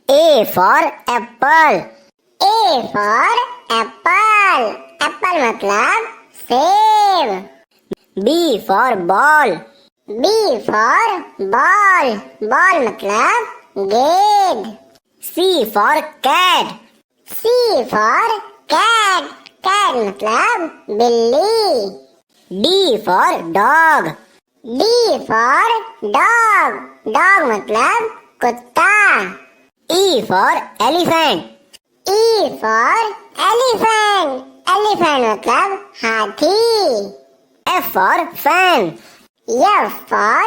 A for apple. A for apple. Apple मतलब सेब. B for ball. B for ball. Ball मतलब गेंद. C for cat. C for cat. Cat मतलब बिल्ली. D for dog. D for dog. Dog मतलब कुत्ता. E for elephant. E for elephant. Elephant मतलब हाथी. F for fan. F for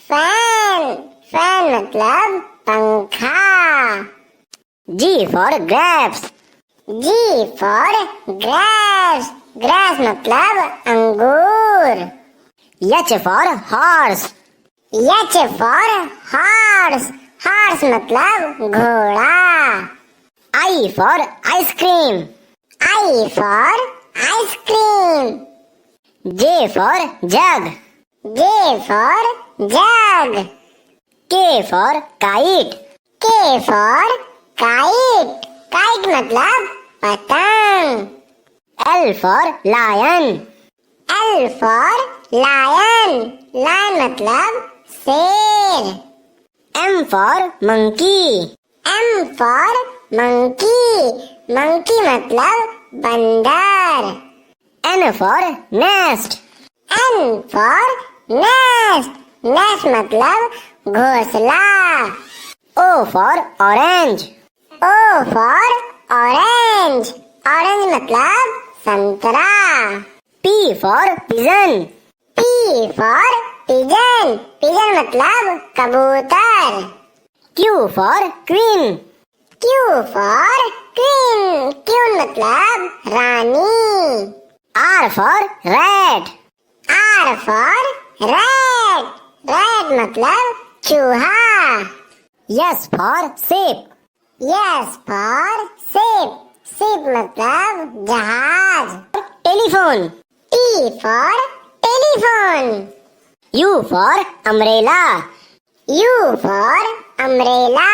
fan. Fan मतलब पंखा. G for grapes. G for grass. Grass मतलब अंगूर. H for horse. H for horse. Horse मतलब घोड़ा. I for ice cream. I for ice cream. J for jug. J for jug. K for kite. K for kite. Kite मतलब पतंग. L for lion. L for lion. Lion मतलब शेर. M for monkey. M for monkey. Monkey मतलब बंदर. N for nest. N for nest. Nest मतलब घोंसला. O for orange. O for orange. Orange मतलब संतरा. P for pigeon. P for pigeon. Pigeon मतलब कबूतर. Q for queen. Q for queen. Queen मतलब रानी. R for rat. R for rat. Rat मतलब चूहा. S for shape. S for ship. Ship मतलब जहाज. Telephone. T for telephone. U for umbrella. U for umbrella.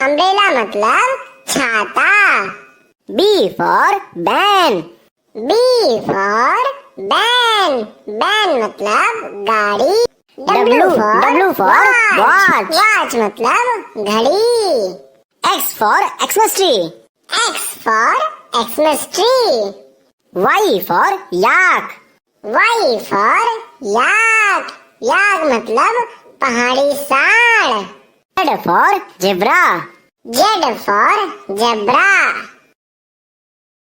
Umbrella मतलब छाता. B for ban. B for ban. Ban मतलब गाड़ी. W for watch. Watch मतलब घड़ी. X for Xmas tree. X for Xmas tree. Y for yak. Y for yak. Yak मतलब पहाड़ी सांड. Z for zebra. Z for zebra.